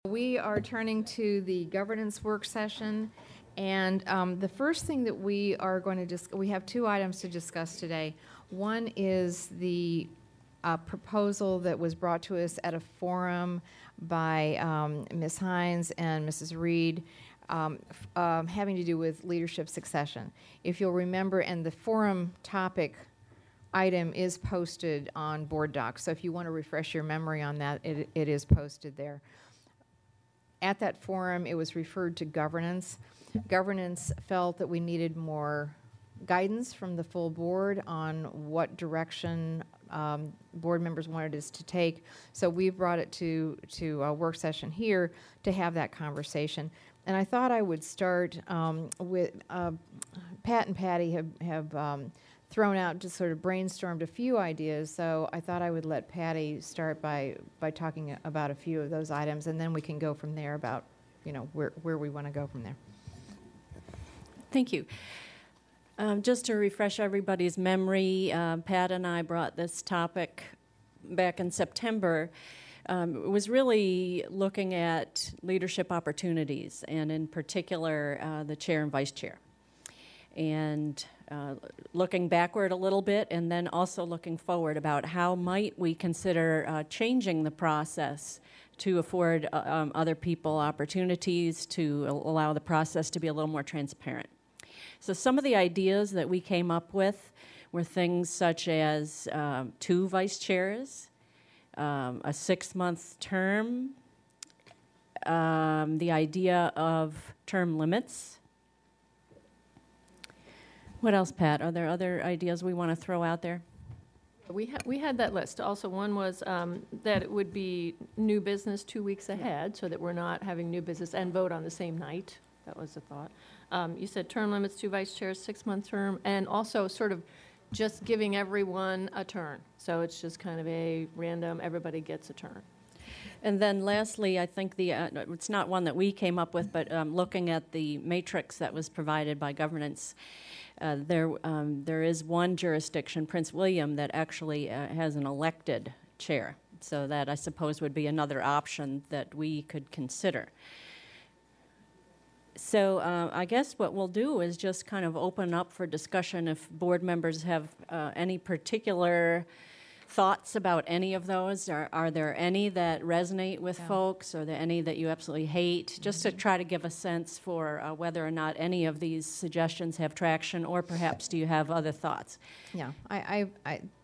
We are turning to the governance work session, and the first thing that we are going to discuss, we have two items to discuss today. One is the proposal that was brought to us at a forum by Ms. Hines and Mrs. Reed, having to do with leadership succession. If you'll remember, and the forum topic item is posted on Board Docs, so if you want to refresh your memory on that, it is posted there. At that forum, it was referred to governance. Governance felt that we needed more guidance from the full board on what direction board members wanted us to take. So we brought it to a work session here to have that conversation. And I thought I would start with Pat and Patty have thrown out, just sort of brainstormed a few ideas. So I thought I would let Patty start by talking about a few of those items, and then we can go from there about, where we want to go from there. Thank you. Just to refresh everybody's memory, Pat and I brought this topic back in September. It was really looking at leadership opportunities, and in particular, the chair and vice chair. And looking backward a little bit, and then also looking forward about how might we consider changing the process to afford other people opportunities, to allow the process to be a little more transparent. So some of the ideas that we came up with were things such as 2 vice chairs, a 6-month term, the idea of term limits. What else, Pat? Are there other ideas we want to throw out there? We had that list. Also, one was that it would be new business 2 weeks ahead, so that we're not having new business and vote on the same night. That was the thought. You said term limits, 2 vice chairs, 6-month term, and also sort of just giving everyone a turn. So it's just kind of a random, everybody gets a turn. And then lastly, I think it's not one that we came up with, but looking at the matrix that was provided by governance, there is one jurisdiction, Prince William, that actually has an elected chair. So that, I suppose, would be another option that we could consider. So I guess what we'll do is just kind of open up for discussion if board members have any particular thoughts about any of those. Are there any that resonate with folks? Are there any that you absolutely hate? Just to try to give a sense for whether or not any of these suggestions have traction, or perhaps do you have other thoughts? Yeah, I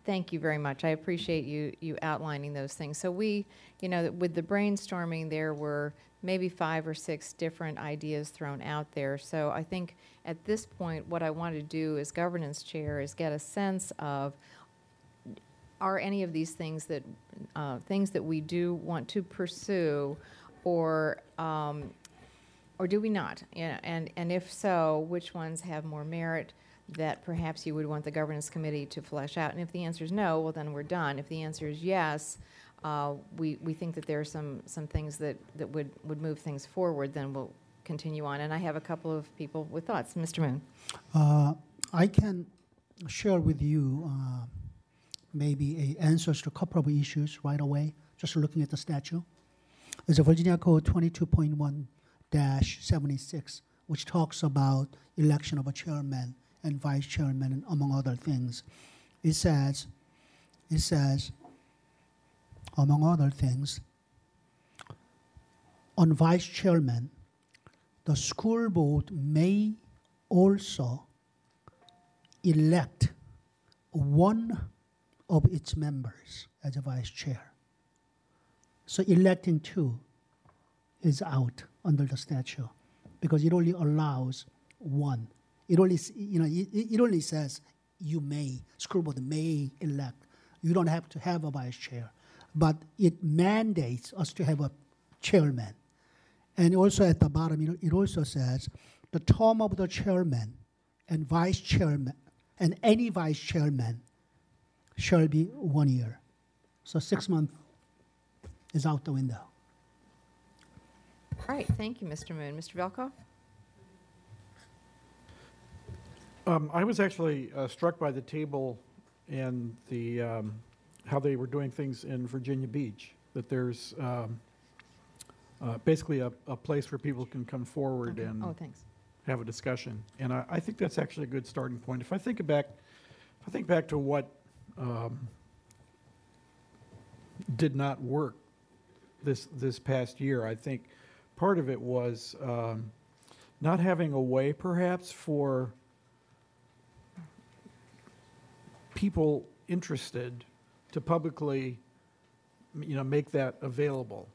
thank you very much. I appreciate you outlining those things. So we, with the brainstorming, there were maybe 5 or 6 different ideas thrown out there. So I think at this point, what I want to do as governance chair is get a sense of, are any of these things that we do want to pursue, or do we not? And if so, which ones have more merit that perhaps you would want the governance committee to flesh out? And if the answer is no, well, then we're done. If the answer is yes, we think that there are some things that would move things forward, then we'll continue on. And I have a couple of people with thoughts. Mr. Moon. I can share with you maybe answers to a couple of issues right away, just looking at the statute. There's a Virginia Code 22.1-76, which talks about election of a chairman and vice chairman, and among other things. It says, among other things, on vice chairman, the school board may also elect one of its members as a vice chair. So electing 2 is out under the statute because it only allows 1. It only, it only says you may, school board may elect. You don't have to have a vice chair, but it mandates us to have a chairman. And also at the bottom, it also says the term of the chairman and vice chairman and any vice chairman shall be 1 year. So 6 months is out the window. All right, thank you, Mr. Moon. Mr. Velkoff? I was actually struck by the table and the how they were doing things in Virginia Beach, that there's basically a place where people can come forward Okay. and Oh, thanks. have a discussion. And I think that's actually a good starting point. If I think back to what did not work this past year, I think part of it was not having a way, perhaps, for people interested to publicly, make that available.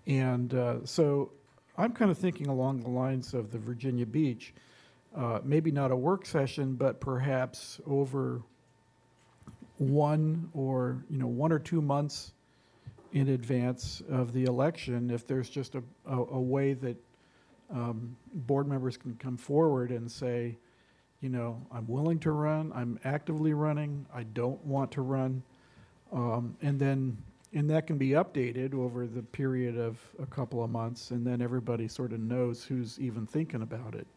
And so I'm kind of thinking along the lines of the Virginia Beach, maybe not a work session, but perhaps over 1 or 2 months in advance of the election, if there's just a way that board members can come forward and say, I'm willing to run, I'm actively running, I don't want to run, and that can be updated over the period of a couple of months, and then everybody sort of knows who's even thinking about it.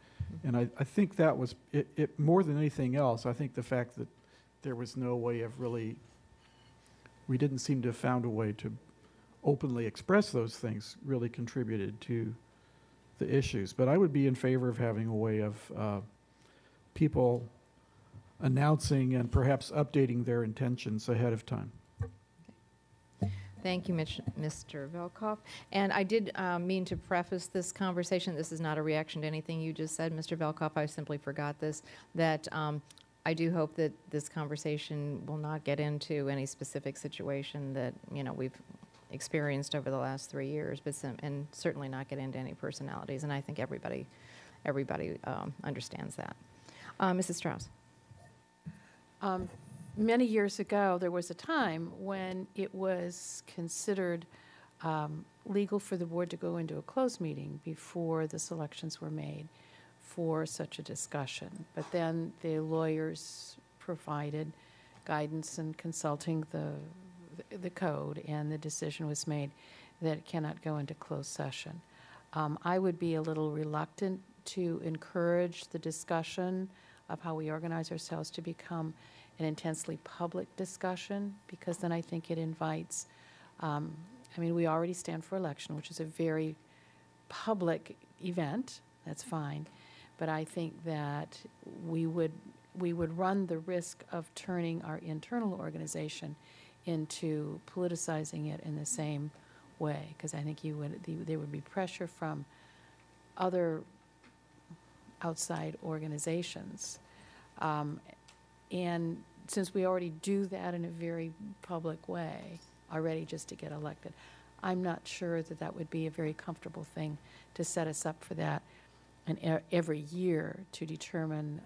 And I think that was it more than anything else. I think the fact that there was no way of really, we didn't seem to have found a way to openly express those things really contributed to the issues. But I would be in favor of having a way of people announcing and perhaps updating their intentions ahead of time. Thank you, Mr. Velkoff. And I did mean to preface this conversation. This is not a reaction to anything you just said, Mr. Velkoff. I simply forgot this, that I do hope that this conversation will not get into any specific situation that, we've experienced over the last 3 years, but and certainly not get into any personalities. And I think everybody understands that. Mrs. Strauss. Many years ago, there was a time when it was considered legal for the board to go into a closed meeting before the selections were made for such a discussion. But then the lawyers provided guidance and consulting the code, and the decision was made that it cannot go into closed session. I would be a little reluctant to encourage the discussion of how we organize ourselves to become an intensely public discussion, because then I think it invites, we already stand for election, which is a very public event. That's fine. But I think that we would run the risk of turning our internal organization into politicizing it in the same way, because I think there would be pressure from other outside organizations. And since we already do that in a very public way already just to get elected, I'm not sure that that would be a very comfortable thing to set us up for that and every year to determine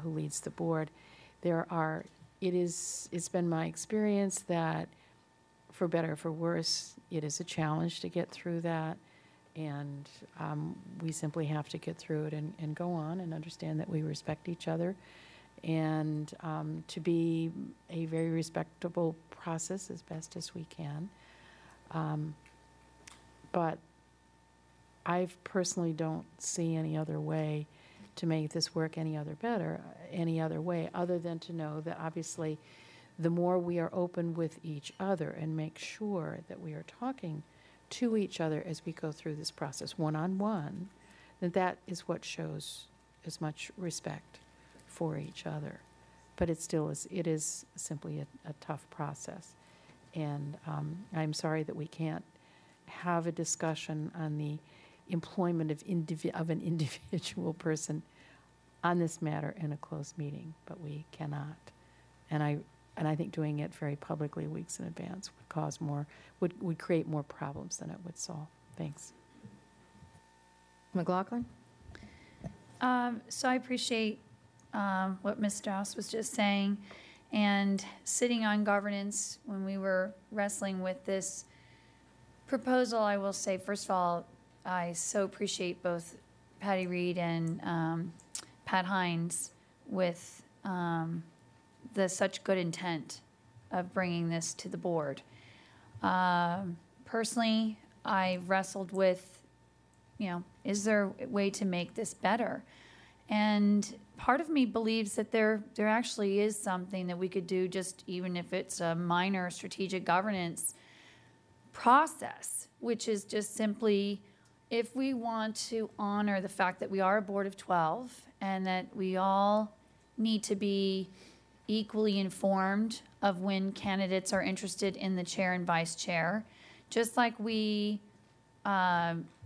who leads the board. It's been my experience that, for better or for worse, it is a challenge to get through that. And we simply have to get through it and go on and understand that we respect each other, and to be a very respectable process as best as we can. But I personally don't see any other way to make this work any other way, other than to know that obviously the more we are open with each other and make sure that we are talking to each other as we go through this process one-on-one, that is what shows as much respect for each other. But it is simply a tough process. And I'm sorry that we can't have a discussion on the employment of an individual person on this matter in a closed meeting, but we cannot. And I think doing it very publicly weeks in advance would create more problems than it would solve. Thanks. McLaughlin? So I appreciate what Ms. Strauss was just saying. And sitting on governance, when we were wrestling with this proposal, I will say, first of all, I so appreciate both Patty Reed and Pat Hines with the such good intent of bringing this to the board. Personally, I wrestled with, is there a way to make this better? And part of me believes that there actually is something that we could do, just even if it's a minor strategic governance process which is just simply if we want to honor the fact that we are a board of 12 and that we all need to be equally informed of when candidates are interested in the chair and vice chair, just like we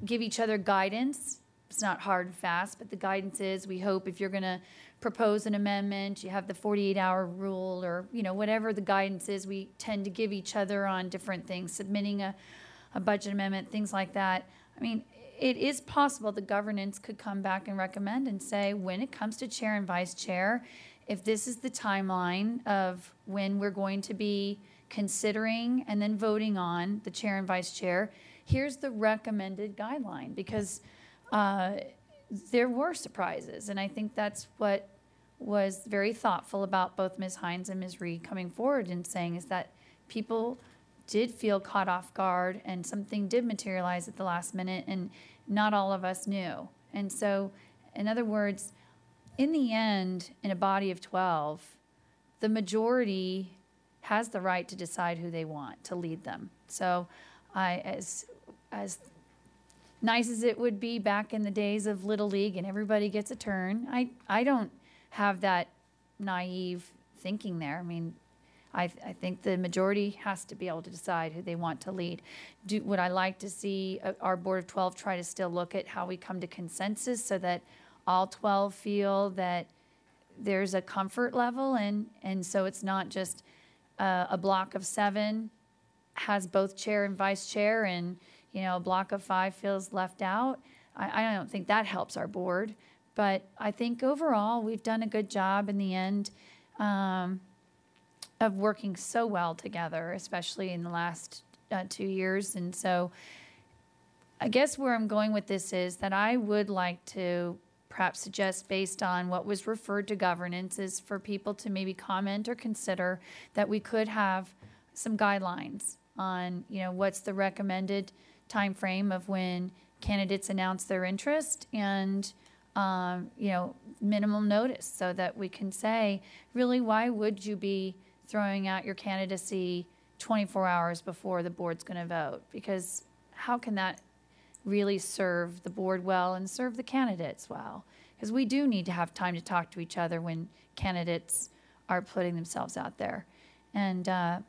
give each other guidance. It's not hard and fast, but the guidance is we hope if you're going to propose an amendment, you have the 48-hour rule or, whatever the guidance is, we tend to give each other on different things, submitting a budget amendment, things like that. I mean, it is possible the governance could come back and recommend and say, when it comes to chair and vice chair, if this is the timeline of when we're going to be considering and then voting on the chair and vice chair, here's the recommended guideline, because there were surprises. And I think that's what was very thoughtful about both Ms. Hines and Ms. Reed coming forward and saying is that people did feel caught off guard and something did materialize at the last minute and not all of us knew. And so, in other words, in the end, in a body of 12, the majority has the right to decide who they want to lead them. So as nice as it would be back in the days of Little League and everybody gets a turn, I don't have that naive thinking there. I mean, I think the majority has to be able to decide who they want to lead. Would I like to see our Board of 12 try to still look at how we come to consensus so that all 12 feel that there's a comfort level and so it's not just a block of 7 has both chair and vice chair and a block of 5 feels left out. I don't think that helps our board, but I think overall we've done a good job in the end of working so well together, especially in the last 2 years. And so I guess where I'm going with this is that I would like to perhaps suggest, based on what was referred to governance, is for people to maybe comment or consider that we could have some guidelines on, what's the recommended time frame of when candidates announce their interest and, minimum notice so that we can say, really, why would you be throwing out your candidacy 24 hours before the board's going to vote? Because how can that really serve the board well and serve the candidates well? Because we do need to have time to talk to each other when candidates are putting themselves out there. And I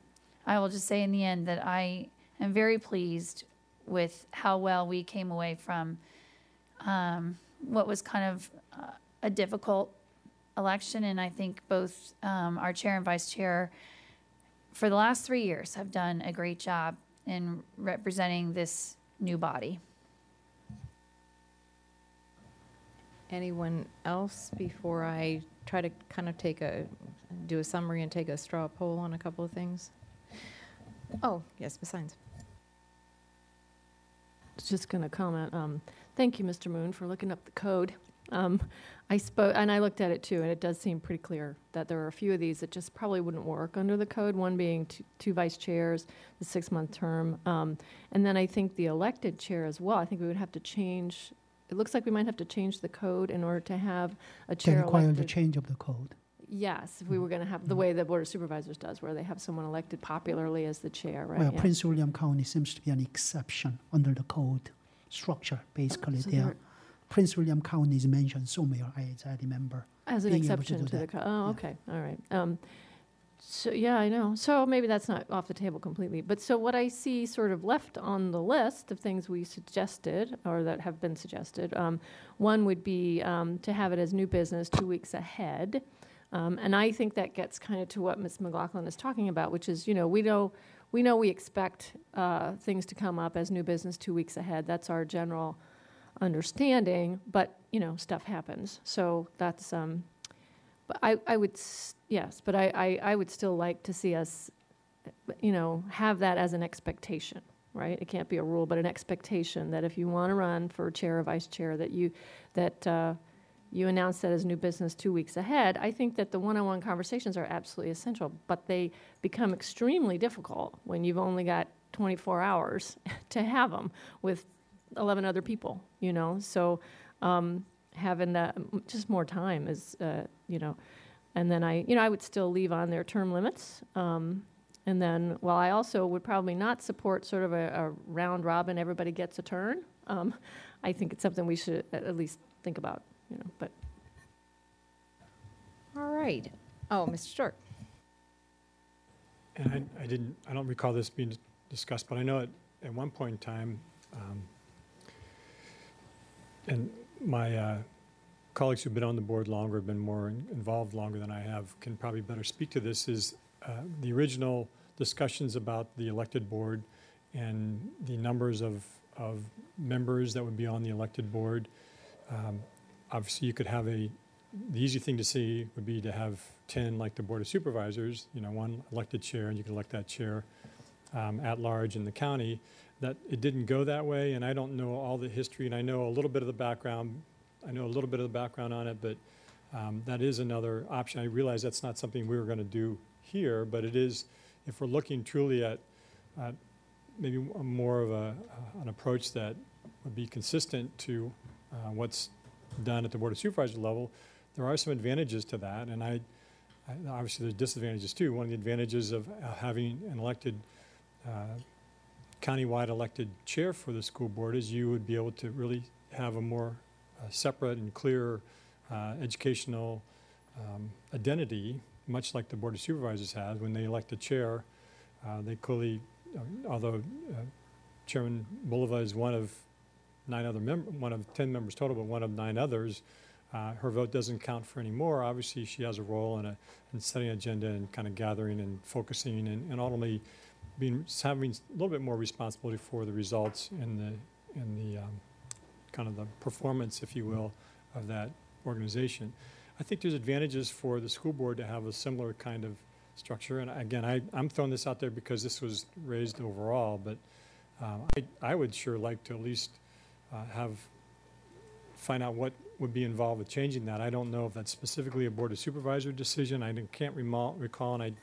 will just say in the end that I am very pleased with how well we came away from what was kind of a difficult election. And I think both our chair and vice chair for the last 3 years have done a great job in representing this new body. Anyone else before I try to kind of do a summary and take a straw poll on a couple of things? Oh, yes, Ms. Hines. Just going to comment. Thank you, Mr. Moon, for looking up the code. I spoke, and I looked at it too, and it does seem pretty clear that there are a few of these that just probably wouldn't work under the code. One being two vice chairs, the 6-month term, and then I think the elected chair as well. I think we would have to change. It looks like we might have to change the code in order to have a They chair require elected. the change of the code. Yes, if we were going to have the way the Board of Supervisors does, where they have someone elected popularly as the chair, right? Well, Yeah. Prince William County seems to be an exception under the code structure. Basically, So there, they're- Prince William County is mentioned somewhere, as I remember. As an being able to exception do to the that. code. Oh, Yeah. okay, all right. So, yeah, I know. So maybe that's not off the table completely. But so what I see sort of left on the list of things we suggested or that have been suggested, one would be to have it as new business 2 weeks ahead. And I think that gets kind of to what Ms. McLaughlin is talking about, which is, we expect things to come up as new business 2 weeks ahead. That's our general understanding, but, stuff happens. So that's, but I would, yes, but I would still like to see us, have that as an expectation, right? It can't be a rule, but an expectation that if you want to run for chair or vice chair, that you announce that as new business 2 weeks ahead. I think that the one-on-one conversations are absolutely essential, but they become extremely difficult when you've only got 24 hours to have them with 11 other people, So having that, just more time is, and then I would still leave on their term limits And then, while I also would probably not support sort of a round robin, everybody gets a turn, I think it's something we should at least think about, but. All right. Oh, Mr. Stork. And I don't recall this being discussed, but I know at one point in time, and my colleagues who've been on the board longer, have been more involved longer than I have, can probably better speak to this, is the original discussions about the elected board and the numbers of members that would be on the elected board. Obviously, you could have the easy thing to see would be to have 10 like the Board of Supervisors, one elected chair, and you can elect that chair at large in the county. That it didn't go that way, and I don't know all the history, and I know a little bit of the background. I know a little bit of the background on it, but that is another option. I realize that's not something we were going to do here, but it is, if we're looking truly at maybe more of an approach that would be consistent to what's done at the Board of Supervisors level. There are some advantages to that, and I obviously there's disadvantages too. One of the advantages of having an elected, countywide elected chair for the school board is you would be able to really have a more separate and clear educational identity, much like the Board of Supervisors has. When they elect a chair, they clearly, although Chairman Bulova is one of 10 members total, but one of 9 others, her vote doesn't count for any more. Obviously, she has a role in setting an agenda and kind of gathering and focusing and ultimately having a little bit more responsibility for the results and the kind of the performance, if you will, of that organization. I think there's advantages for the school board to have a similar kind of structure. And again, I'm throwing this out there because this was raised overall, but I would sure like to at least find out what would be involved with changing that. I don't know if that's specifically a Board of Supervisor decision. I can't recall, and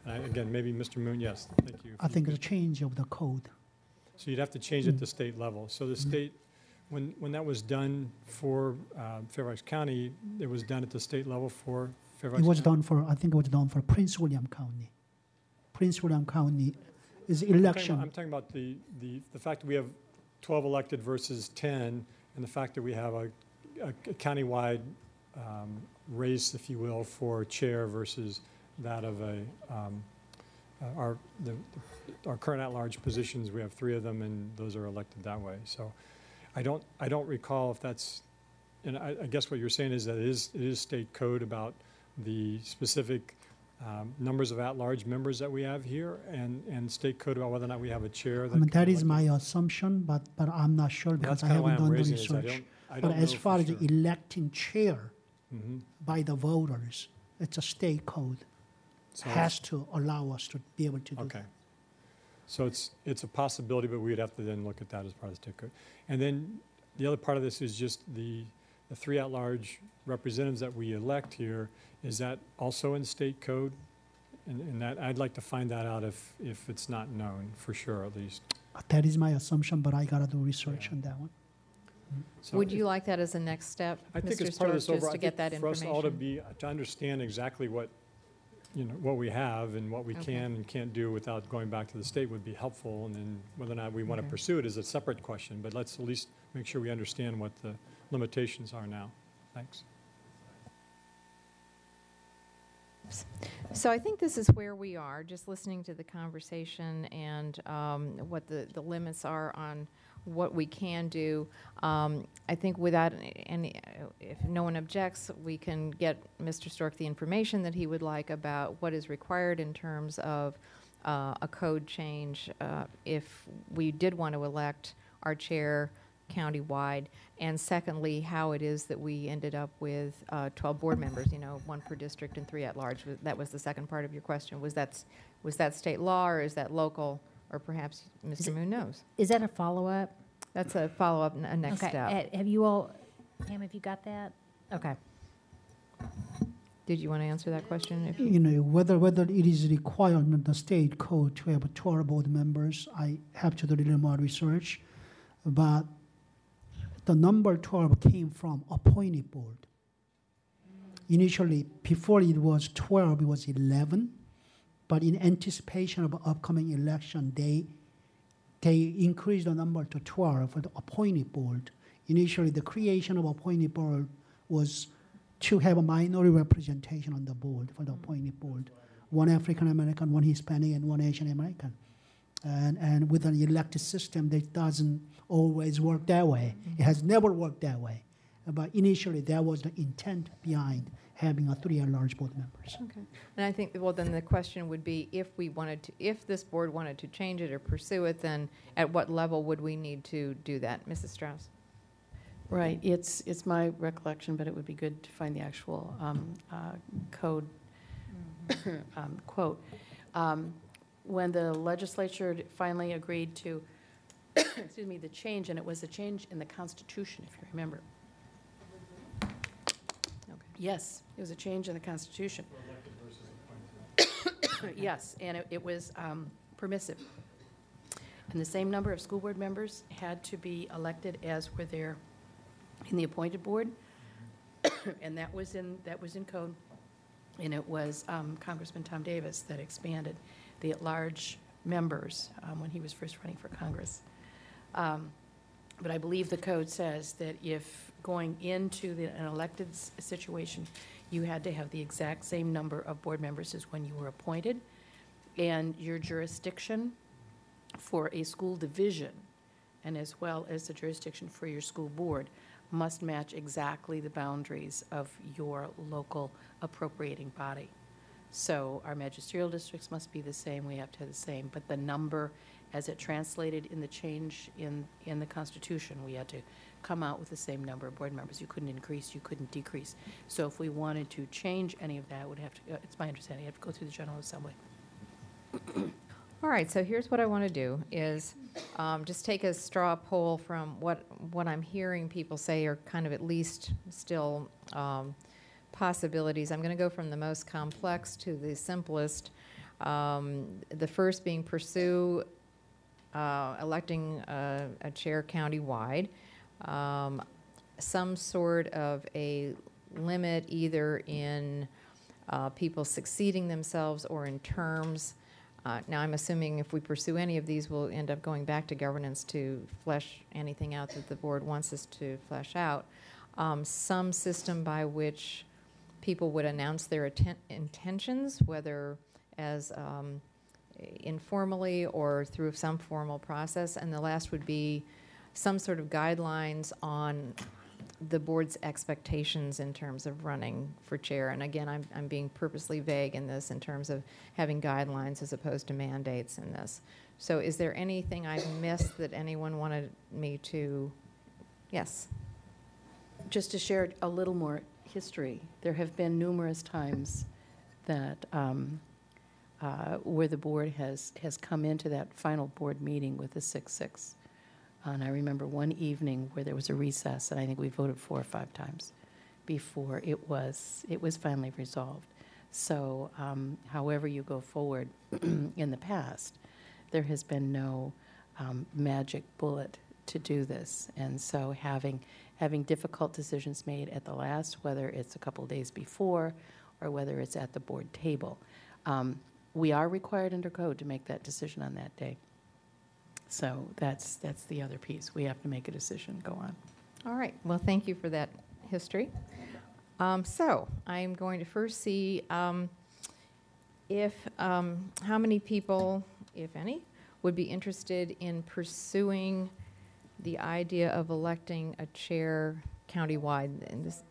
again, maybe Mr. Moon, yes, thank you. I think it's a change of the code. So you'd have to change it at the state level. So the state, when that was done for Fairfax County, it was done at the state level for Fairfax It was County? done for, I think it was done for Prince William County. Prince William County is election. I'm talking about the fact that we have 12 elected versus 10, and the fact that we have a countywide race, if you will, for chair versus that of our current at-large positions. We have 3 of them, and those are elected that way. So I don't recall if that's, and I guess what you're saying is that it is state code about the specific numbers of at-large members that we have here, and state code about whether or not we have a chair. I mean, that is my assumption, but I'm not sure because I haven't done the research. But as far as electing chair by the voters, it's a state code. So has to allow us to be able to do okay. that. So it's a possibility, but we'd have to then look at that as part of the state code. And then the other part of this is just the 3 at-large representatives that we elect here. Is that also in state code? And that I'd like to find that out if it's not known for sure, at least. That is my assumption, but I got to do research on that one. So would you like that as a next step, I think Mr. it's part of this Stork, overall. just to get that For us all information? to understand exactly what we have and what we Okay. can and can't do without going back to the state would be helpful. And then whether or not we want to Okay. pursue it is a separate question. But let's at least make sure we understand what the limitations are now. Thanks. So I think this is where we are, just listening to the conversation and what the limits are on what we can do. I think without any, if no one objects, we can get Mr. Stork the information that he would like about what is required in terms of a code change if we did want to elect our chair countywide, and secondly, how it is that we ended up with 12 board members, 1 per district and 3 at large. That was the second part of your question. Was that state law, or is that local, or perhaps Mr. Moon knows? Is that a follow-up? That's a follow-up, a next Okay. step. Have you all, Pam, have you got that? Okay. Did you want to answer that question? Whether it is required under the state code to have 12 board members, I have to do a little more research. But the number 12 came from appointed board. Initially, before it was 12, it was 11. But in anticipation of upcoming election, they increased the number to 12 for the appointed board. Initially, the creation of appointed board was to have a minority representation on the board for the appointed board. One African American, one Hispanic, and one Asian American. And with an elected system, that doesn't always work that way. It has never worked that way. But initially, that was the intent behind having 3 at-large board members. Okay. And I think, well, then the question would be, if this board wanted to change it or pursue it, then at what level would we need to do that? Mrs. Strauss? Right, it's my recollection, but it would be good to find the actual code quote. When the legislature finally agreed to, excuse me, the change, and it was a change in the Constitution, if you remember. Yes, it was a change in the Constitution. Yes, and it was permissive. And the same number of school board members had to be elected as were there in the appointed board, and that was in code. And it was Congressman Tom Davis that expanded the at-large members when he was first running for Congress. But I believe the code says that if going into an elected situation, you had to have the exact same number of board members as when you were appointed, and your jurisdiction for a school division, and as well as the jurisdiction for your school board, must match exactly the boundaries of your local appropriating body. So our magisterial districts must be the same, we have to have the same, but the number as it translated in the change in the Constitution, we had to come out with the same number of board members. You couldn't increase, you couldn't decrease. So if we wanted to change any of that, it would have to, it's my understanding, you have to go through the General Assembly. All right, so here's what I want to do is just take a straw poll from what I'm hearing people say are kind of at least still possibilities. I'm going to go from the most complex to the simplest. The first being pursue electing a chair county-wide. Some sort of a limit either in people succeeding themselves or in terms. Now, I'm assuming if we pursue any of these, we'll end up going back to governance to flesh anything out that the board wants us to flesh out. Some system by which people would announce their intentions, whether as informally or through some formal process. And the last would be some sort of guidelines on the board's expectations in terms of running for chair. And again, I'm being purposely vague in this in terms of having guidelines as opposed to mandates in this. So is there anything I've missed that anyone wanted me to? Yes. Just to share a little more history, there have been numerous times that where the board has come into that final board meeting with a 6-6. And I remember one evening where there was a recess, and I think we voted 4 or 5 times before it was finally resolved. So however you go forward in the past, there has been no magic bullet to do this. And so having difficult decisions made at the last, whether it's a couple of days before or whether it's at the board table, we are required under code to make that decision on that day. So that's the other piece. We have to make a decision, go on. All right. Well, thank you for that history. So I'm going to first see if how many people, if any, would be interested in pursuing the idea of electing a chair countywide. In this,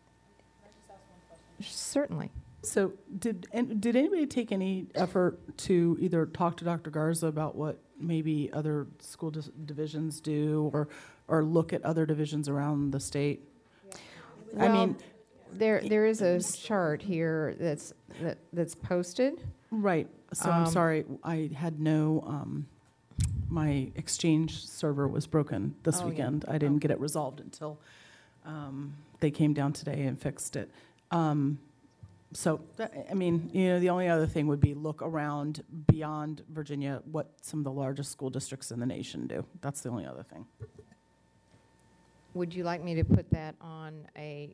certainly. So did anybody take any effort to either talk to Dr. Garza about what maybe other school divisions do, or look at other divisions around the state? Well, I mean, there is a chart here that's posted. Right. So I'm sorry, I had no. My Exchange server was broken this weekend. Yeah. I didn't get it resolved until they came down today and fixed it. So, I mean, the only other thing would be look around beyond Virginia what some of the largest school districts in the nation do. That's the only other thing. Would you like me to put that on a,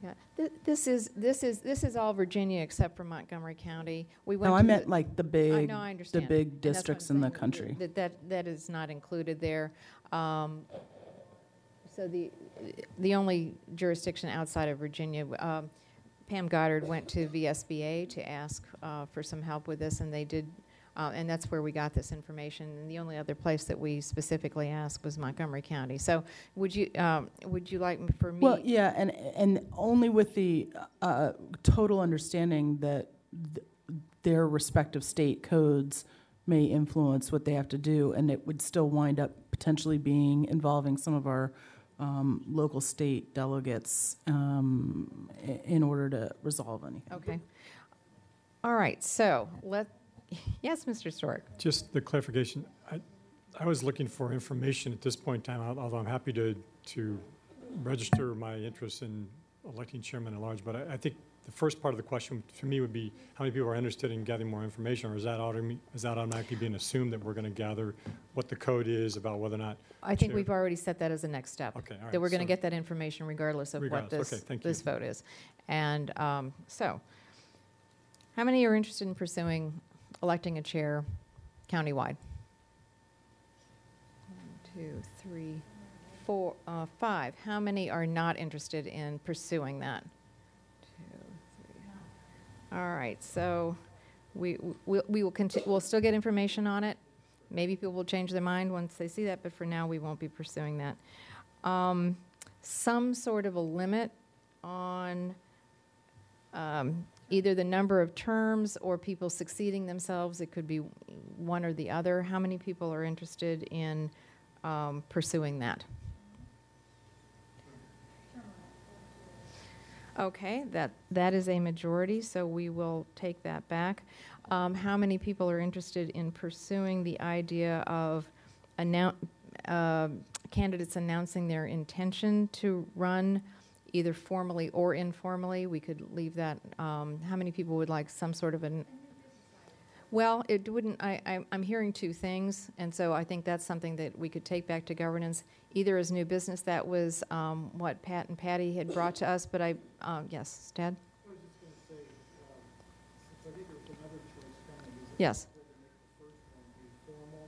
Yeah, this is all Virginia except for Montgomery County. We went No, I to meant the- like the I big, know, I the understand. big And that's what I'm districts in the saying, country. That is not included there. So the only jurisdiction outside of Virginia, Pam Goddard went to VSBA to ask for some help with this, and they did, and that's where we got this information. And the only other place that we specifically asked was Montgomery County. So would you like for me? Well, yeah, and only with the total understanding that their respective state codes may influence what they have to do, and it would still wind up potentially being involving some of our local state delegates in order to resolve anything. Okay. All right, so yes, Mr. Stork. Just the clarification, I was looking for information at this point in time, although I'm happy to register my interest in electing chairman at large, but I think the first part of the question for me would be how many people are interested in gathering more information, or is that automatically being assumed that we're going to gather what the code is about whether or not? I think chair- we've already set that as a next step. Okay, all right. That we're going to so- get that information regardless of what Regardless, okay, thank you. this vote is. And so, how many are interested in pursuing electing a chair countywide? 1, 2, 3, 4, 5. How many are not interested in pursuing that? 2, 3. All right, so we will continue. We'll still get information on it. Maybe people will change their mind once they see that, but for now, we won't be pursuing that. Some sort of a limit on either the number of terms or people succeeding themselves. It could be one or the other. How many people are interested in pursuing that? Okay, that is a majority, so we will take that back. How many people are interested in pursuing the idea of candidates announcing their intention to run either formally or informally? We could leave that. How many people would like some sort of an... Well, it wouldn't, I'm hearing two things, and so I think that's something that we could take back to governance, either as new business. That was what Pat and Patty had brought to us, but yes, Dad? I was just going to say, since I think there's another choice coming, is Yes. whether to make the first one be formal.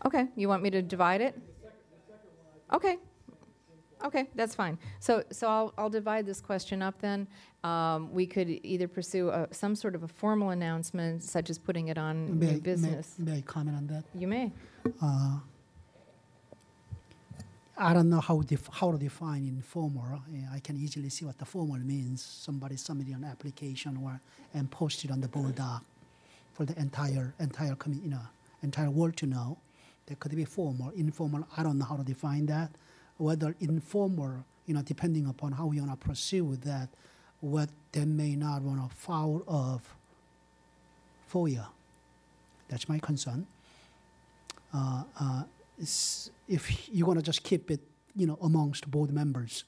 Okay, you want me to divide it? The second one, I think, Okay. Okay, that's fine. So I'll divide this question up then. We could either pursue some sort of a formal announcement, such as putting it on new business. May I comment on that? You may. I don't know how to define informal. I can easily see what the formal means. Somebody submitting an application and post it on the board doc for the entire world to know. That could be formal, informal. I don't know how to define that. Whether informal, depending upon how we want to proceed with that, what they may not want to foul of FOIA. That's my concern. If you want to just keep it, amongst board members.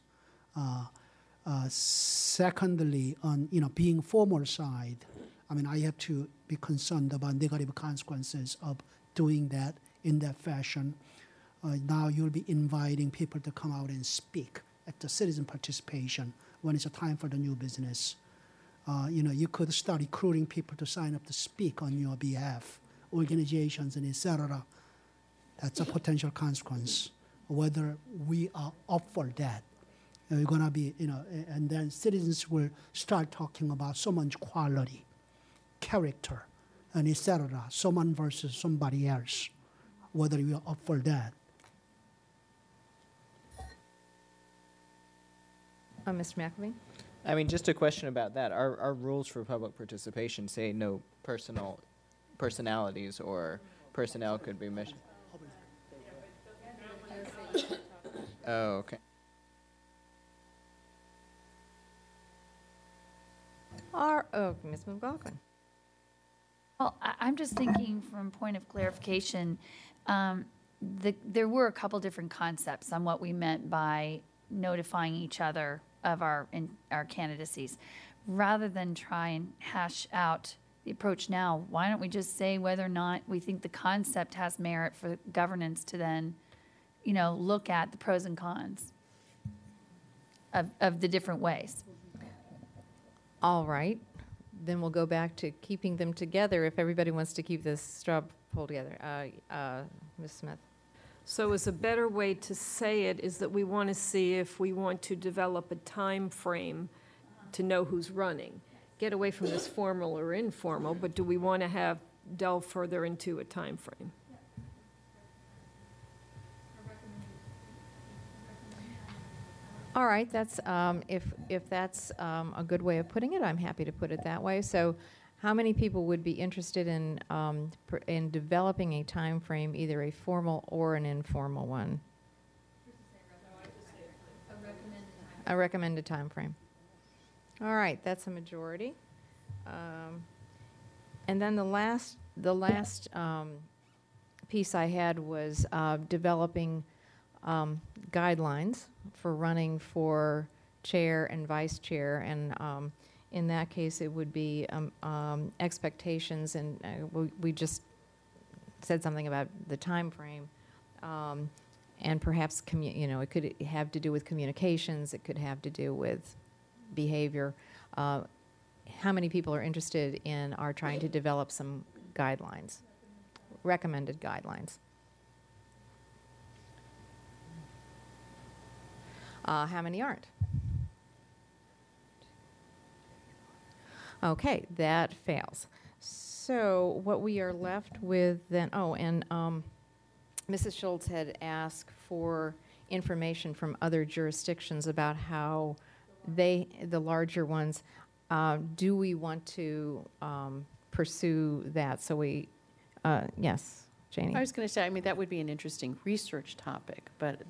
Secondly, on being formal side, I have to be concerned about negative consequences of doing that in that fashion. Now you'll be inviting people to come out and speak at the citizen participation when it's a time for the new business. You could start recruiting people to sign up to speak on your behalf, organizations and etc. That's a potential consequence. Whether we are up for that, we're gonna be, and then citizens will start talking about someone's quality, character, and etc. Someone versus somebody else. Whether we are up for that. Mr. McElveen? Just a question about that. Our rules for public participation say no personalities or personnel could be mentioned. Oh, okay. Ms. McLaughlin. Well, I'm just thinking from point of clarification, there were a couple different concepts on what we meant by notifying each other of our candidacies. Rather than try and hash out the approach now, why don't we just say whether or not we think the concept has merit for governance to then, look at the pros and cons? of the different ways. All right, then we'll go back to keeping them together if everybody wants to keep this straw poll together. Ms. Smith? So is a better way to say it is that we want to see if we want to develop a time frame to know who's running. Get away from this formal or informal, but do we want to delve further into a time frame? All right, that's, if that's a good way of putting it, I'm happy to put it that way. So how many people would be interested in developing a time frame, either a formal or an informal one? A recommended time frame. All right, that's a majority. And then the last piece I had was developing guidelines for running for chair and vice chair, and in that case, it would be expectations, and we just said something about the time frame, and perhaps it could have to do with communications. It could have to do with behavior. How many people are interested in trying to develop some guidelines, recommended guidelines? How many aren't? Okay, that fails. So what we are left with then, Mrs. Schultz had asked for information from other jurisdictions about how the larger ones, do we want to pursue that? So yes, Janie? I was going to say, I mean, that would be an interesting research topic, but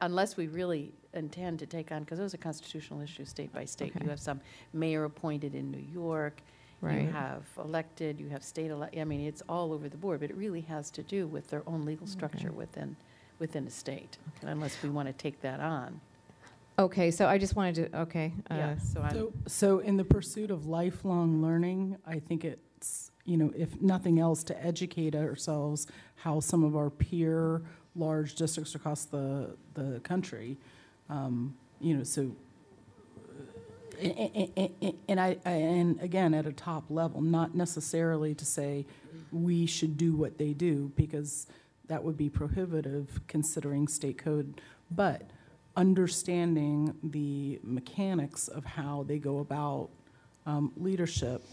unless we really intend to take on, because those are constitutional issues state by state. Okay. You have some mayor appointed in New York. Right. You have elected, you have state elected. I mean, it's all over the board, but it really has to do with their own legal structure within a state, unless we want to take that on. Okay, so I just wanted to, Yeah, So in the pursuit of lifelong learning, I think it's, if nothing else, to educate ourselves how some of our peer large districts across the country, so, and again, at a top level, not necessarily to say we should do what they do, because that would be prohibitive considering state code, but understanding the mechanics of how they go about leadership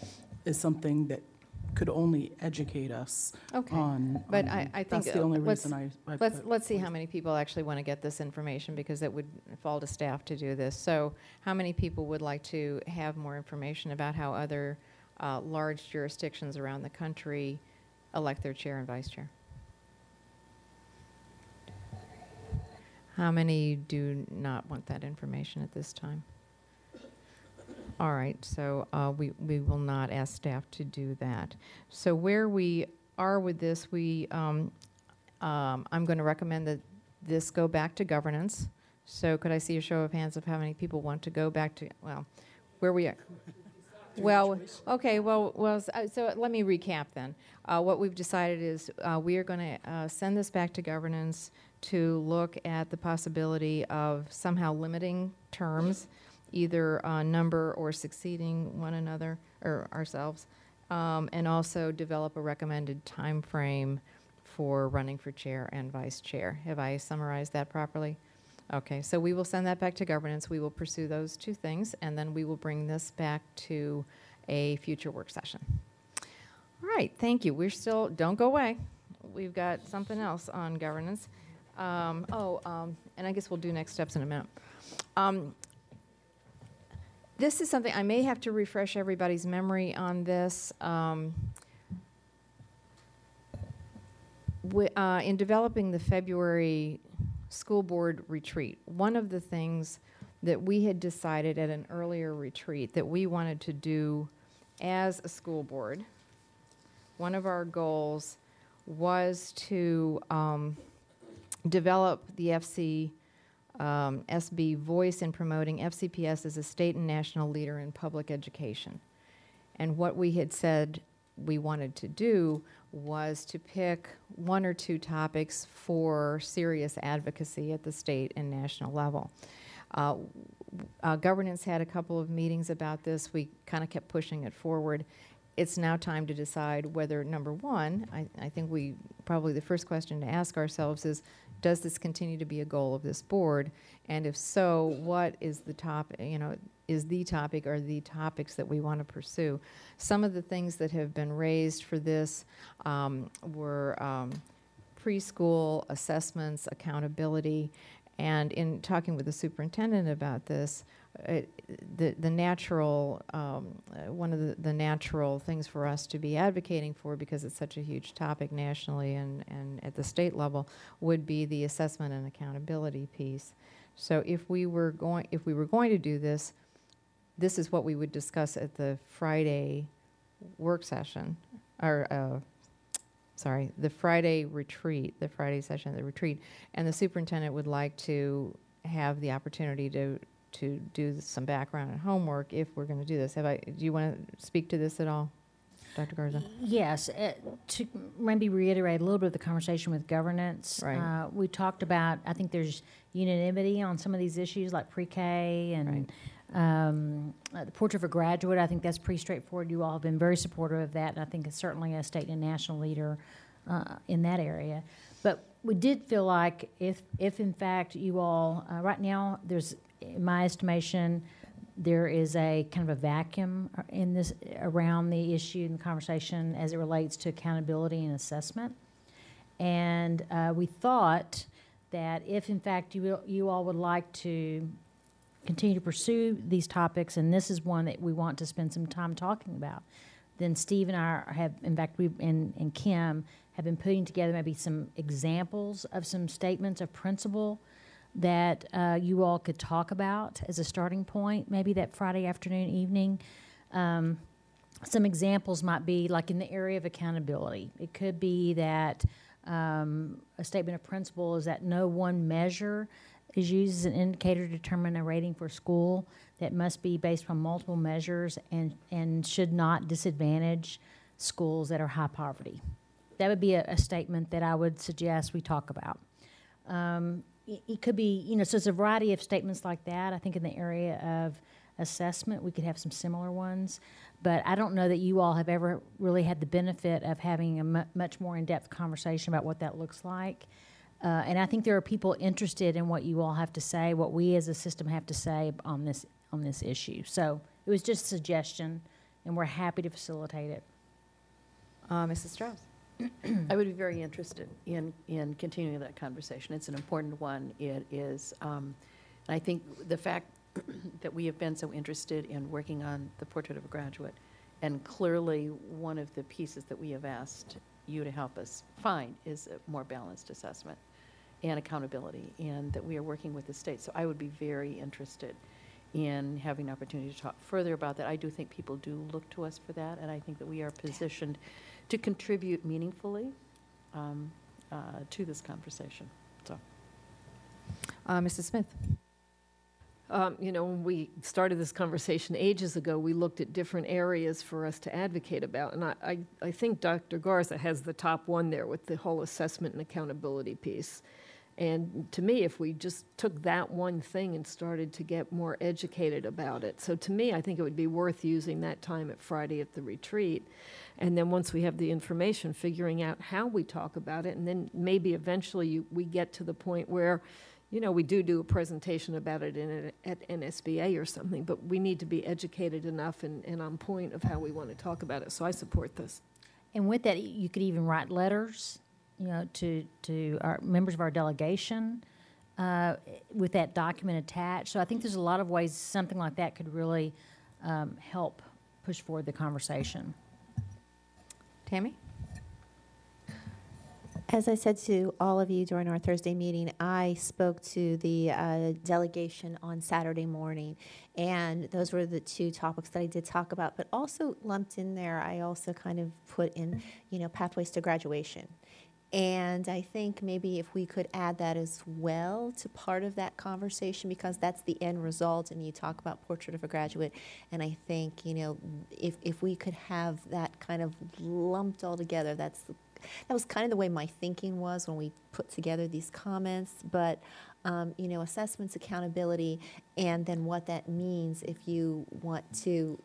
is something that could only educate us on. But I think that's the only reason I let's see how many people actually want to get this information, because it would fall to staff to do this. So how many people would like to have more information about how other large jurisdictions around the country elect their chair and vice chair? How many do not want that information at this time? All right, so we will not ask staff to do that. So where we are with this, I'm going to recommend that this go back to governance. So could I see a show of hands of how many people want to go back to, where we are? Well, okay, so let me recap then. What we've decided is we are going to send this back to governance to look at the possibility of somehow limiting terms, either number or succeeding one another or ourselves, and also develop a recommended time frame for running for chair and vice chair. Have I summarized that properly? Okay, so we will send that back to governance. We will pursue those two things, and then we will bring this back to a future work session. All right, thank you. We're still, don't go away. We've got something else on governance. And I guess we'll do next steps in a minute. This is something, I may have to refresh everybody's memory on this. In developing the February school board retreat, one of the things that we had decided at an earlier retreat that we wanted to do as a school board, one of our goals was to develop the SB voice in promoting FCPS as a state and national leader in public education. And what we had said we wanted to do was to pick one or two topics for serious advocacy at the state and national level. Governance had a couple of meetings about this. We kind of kept pushing it forward. It's now time to decide whether, number one, I think probably the first question to ask ourselves is, does this continue to be a goal of this board? And if so, what is the topic, is the topic or the topics that we want to pursue? Some of the things that have been raised for this were preschool assessments, accountability, and in talking with the superintendent about this, the natural, one of the natural things for us to be advocating for, because it's such a huge topic nationally and at the state level, would be the assessment and accountability piece. So if we were going to do this, this is what we would discuss at the Friday work session, or the Friday retreat, the Friday session of the retreat, and the superintendent would like to have the opportunity to do some background and homework if we're going to do this. Do you want to speak to this at all, Dr. Garza? Yes, to maybe reiterate a little bit of the conversation with governance. Right. We talked about, I think there's unanimity on some of these issues like pre-K and the portrait of a graduate. I think that's pretty straightforward. You all have been very supportive of that, and I think it's certainly a state and national leader in that area. But we did feel like if in fact you all, right now there's, in my estimation, there is a kind of a vacuum in this around the issue and the conversation as it relates to accountability and assessment. And we thought that if in fact you all would like to continue to pursue these topics, and this is one that we want to spend some time talking about, then Steve and I have, in fact, and Kim have been putting together maybe some examples of some statements of principle that you all could talk about as a starting point, maybe that Friday afternoon, evening. Some examples might be like in the area of accountability. It could be that a statement of principle is that no one measure is used as an indicator to determine a rating for a school, that must be based on multiple measures and should not disadvantage schools that are high poverty. That would be a statement that I would suggest we talk about. It could be, so it's a variety of statements like that. I think in the area of assessment, we could have some similar ones. But I don't know that you all have ever really had the benefit of having a much more in-depth conversation about what that looks like. And I think there are people interested in what you all have to say, what we as a system have to say on this issue. So it was just a suggestion, and we're happy to facilitate it. Mrs. Strauss. I would be very interested in continuing that conversation. It's an important one. It is, and I think the fact that we have been so interested in working on the portrait of a graduate, and clearly one of the pieces that we have asked you to help us find is a more balanced assessment and accountability, and that we are working with the state. So I would be very interested in having an opportunity to talk further about that. I do think people do look to us for that, and I think that we are positioned to contribute meaningfully to this conversation. So, Mrs. Smith. When we started this conversation ages ago, we looked at different areas for us to advocate about. And I think Dr. Garza has the top one there with the whole assessment and accountability piece. And to me, if we just took that one thing and started to get more educated about it. So to me, I think it would be worth using that time at Friday at the retreat. And then once we have the information, figuring out how we talk about it. And then maybe eventually we get to the point where we do a presentation about it at NSBA or something, but we need to be educated enough and on point of how we want to talk about it. So I support this. And with that, you could even write letters, to our members of our delegation with that document attached. So I think there's a lot of ways something like that could really help push forward the conversation. Tammy? As I said to all of you during our Thursday meeting, I spoke to the delegation on Saturday morning, and those were the two topics that I did talk about, but also lumped in there, I also kind of put in, pathways to graduation. And I think maybe if we could add that as well to part of that conversation, because that's the end result, and you talk about portrait of a graduate, and I think, if we could have that kind of lumped all together, that's that was kind of the way my thinking was when we put together these comments. But assessments, accountability, and then what that means if you want to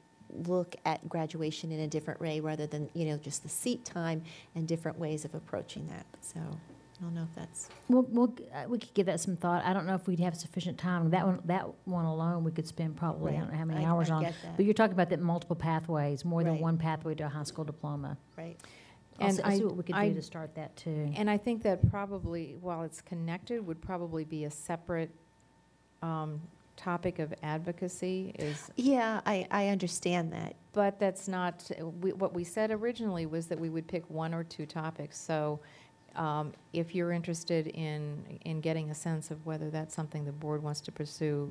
look at graduation in a different way rather than just the seat time, and different ways of approaching that. So I don't know if that's. We could give that some thought. I don't know if we'd have sufficient time. That one alone, we could spend probably, I don't know how many hours on. Get that. But you're talking about that multiple pathways, more than Right. one pathway to a high school diploma. Right. And I'll see what we could do to start that too. And I think that probably, while it's connected, would probably be a separate topic of advocacy is. Yeah, I understand that. But that's not, what we said originally was that we would pick one or two topics. So if you're interested in getting a sense of whether that's something the board wants to pursue,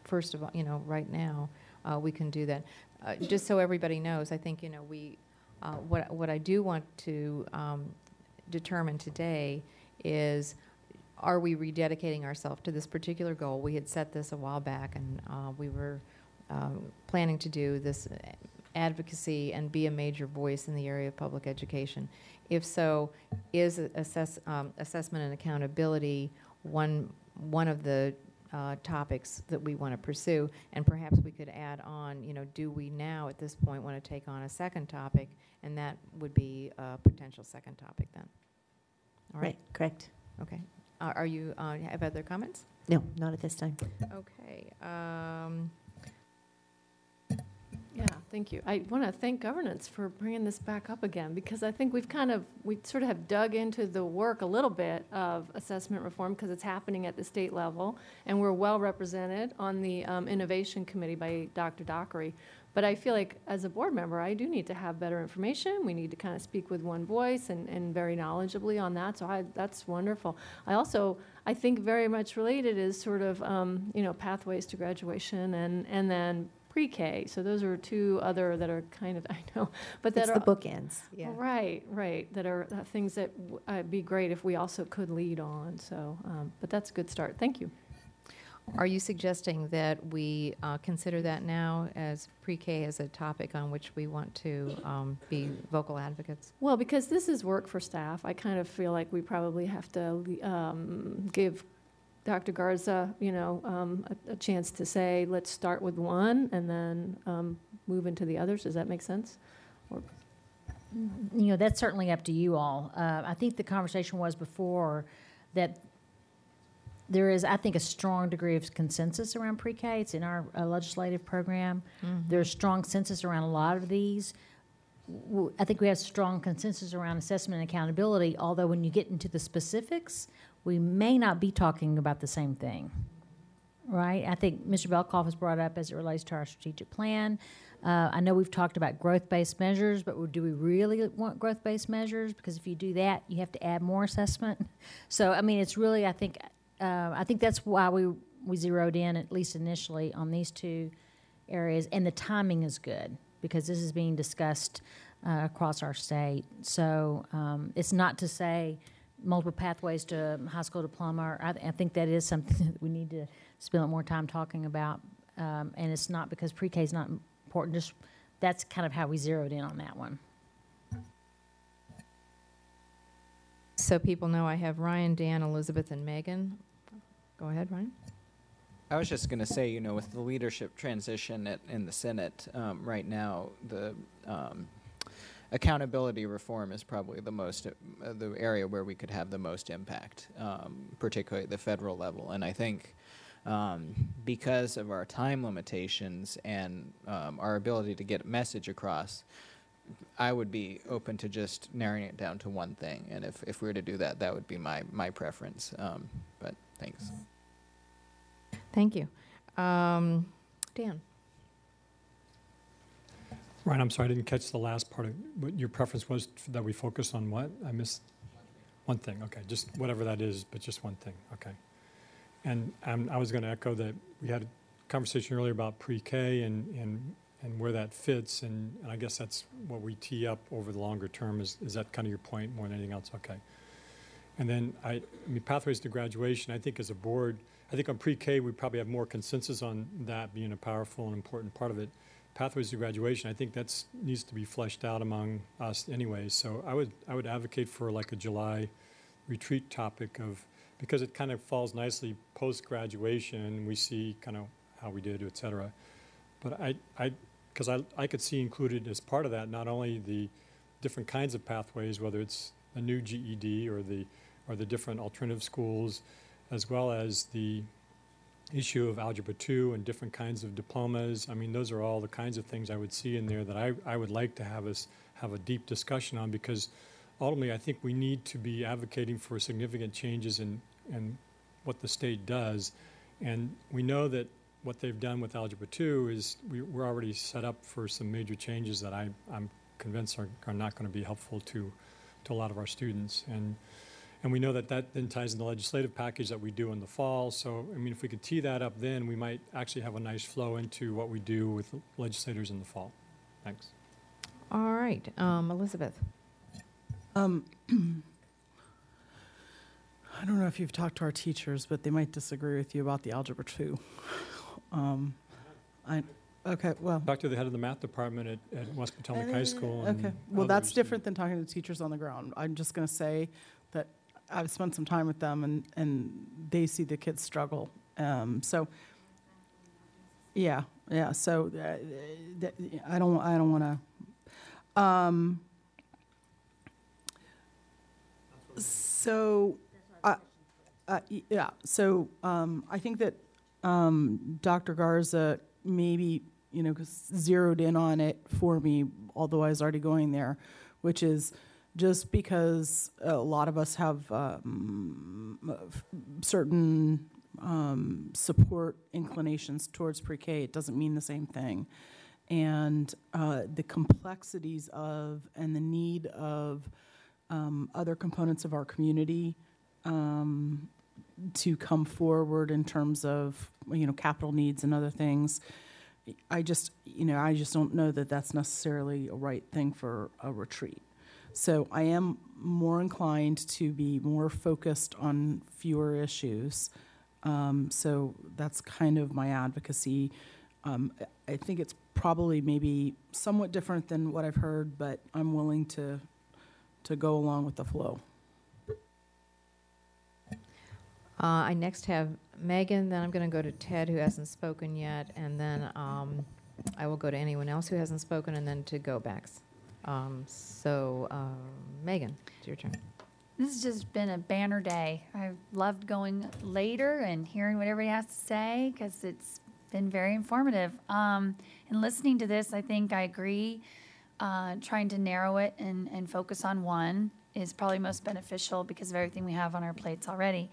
first of all, right now, we can do that. Just so everybody knows, I think, what I do want to determine today is, are we rededicating ourselves to this particular goal? We had set this a while back, and we were planning to do this advocacy and be a major voice in the area of public education. If so, is assessment and accountability one of the topics that we want to pursue? And perhaps we could add on, do we now at this point want to take on a second topic? And that would be a potential second topic then. All right. Right, correct. Okay. Are you, have other comments? No, not at this time. Okay. Yeah, thank you. I want to thank governance for bringing this back up again, because I think we sort of have dug into the work a little bit of assessment reform, because it's happening at the state level, and we're well represented on the innovation committee by Dr. Dockery. But I feel like as a board member, I do need to have better information. We need to kind of speak with one voice and very knowledgeably on that. So that's wonderful. I think very much related is sort of, pathways to graduation and then pre-K. So those are two other that are kind of, I know, but that It's are. the bookends, yeah. Right. That are things that would be great if we also could lead on. So, but that's a good start. Thank you. Are you suggesting that we consider that now as pre-K as a topic on which we want to be vocal advocates? Well, because this is work for staff, I kind of feel like we probably have to give Dr. Garza, a chance to say, let's start with one and then move into the others. Does that make sense? That's certainly up to you all. I think the conversation was before that there is, I think, a strong degree of consensus around pre-K. It's in our legislative program. Mm-hmm. There's strong consensus around a lot of these. I think we have strong consensus around assessment and accountability, although when you get into the specifics, we may not be talking about the same thing, right? I think Mr. Belkoff has brought up as it relates to our strategic plan. I know we've talked about growth-based measures, but do we really want growth-based measures? Because if you do that, you have to add more assessment. So, it's really, I think that's why we zeroed in, at least initially, on these two areas. And the timing is good because this is being discussed across our state. So it's not to say multiple pathways to high school diploma. I think that is something that we need to spend more time talking about. And it's not because pre-K is not important. Just that's kind of how we zeroed in on that one. So people know I have Ryan, Dan, Elizabeth, and Megan. Go ahead, Ryan. I was just going to say, with the leadership transition in the Senate right now, the accountability reform is probably the area where we could have the most impact, particularly at the federal level. And I think because of our time limitations and our ability to get a message across, I would be open to just narrowing it down to one thing. And if we were to do that, that would be my preference. But thanks. Thank you. Dan. Ryan, I'm sorry, I didn't catch the last part of what your preference was, that we focus on what? I missed one thing. Okay, just whatever that is, but just one thing. Okay. And I was going to echo that we had a conversation earlier about pre-K and where that fits, and I guess that's what we tee up over the longer term. Is that kind of your point more than anything else? Okay. And then pathways to graduation, I think as a board, I think on pre-K we probably have more consensus on that being a powerful and important part of it. pathways to graduation, I think that's needs to be fleshed out among us anyway. So I would advocate for like a July retreat topic because it kind of falls nicely post-graduation. We see kind of how we did, et cetera. But because I could see included as part of that not only the different kinds of pathways, whether it's a new GED or the different alternative schools, as well as the issue of Algebra 2 and different kinds of diplomas. I mean, those are all the kinds of things I would see in there that I would like to have us have a deep discussion on, because ultimately I think we need to be advocating for significant changes in what the state does. And we know that what they've done with Algebra 2 is we're already set up for some major changes that I'm convinced are not going to be helpful to a lot of our students. And we know that then ties in the legislative package that we do in the fall. So, I mean, if we could tee that up then, we might actually have a nice flow into what we do with legislators in the fall. Thanks. All right, Elizabeth. I don't know if you've talked to our teachers, but they might disagree with you about the Algebra 2. Okay, well. Talk to the head of the math department at West Potomac High School. And okay, well, that's others. different than talking to teachers on the ground. I'm just going to say that I've spent some time with them, and they see the kids struggle. So, yeah. So, I don't want to. Yeah. So, I think that Dr. Garza maybe zeroed in on it for me, although I was already going there, which is just because a lot of us have certain support inclinations towards pre-K, it doesn't mean the same thing. And the complexities of and the need of other components of our community to come forward in terms of capital needs and other things. I just don't know that that's necessarily a right thing for a retreat. So I am more inclined to be more focused on fewer issues. So that's kind of my advocacy. I think it's probably maybe somewhat different than what I've heard, but I'm willing to go along with the flow. I next have Megan, then I'm going to go to Ted, who hasn't spoken yet, and then I will go to anyone else who hasn't spoken, and then to go backs. Megan, it's your turn. This has just been a banner day. I've loved going later and hearing what everybody has to say because it's been very informative. And listening to this, I think I agree. Trying to narrow it and focus on one is probably most beneficial because of everything we have on our plates already.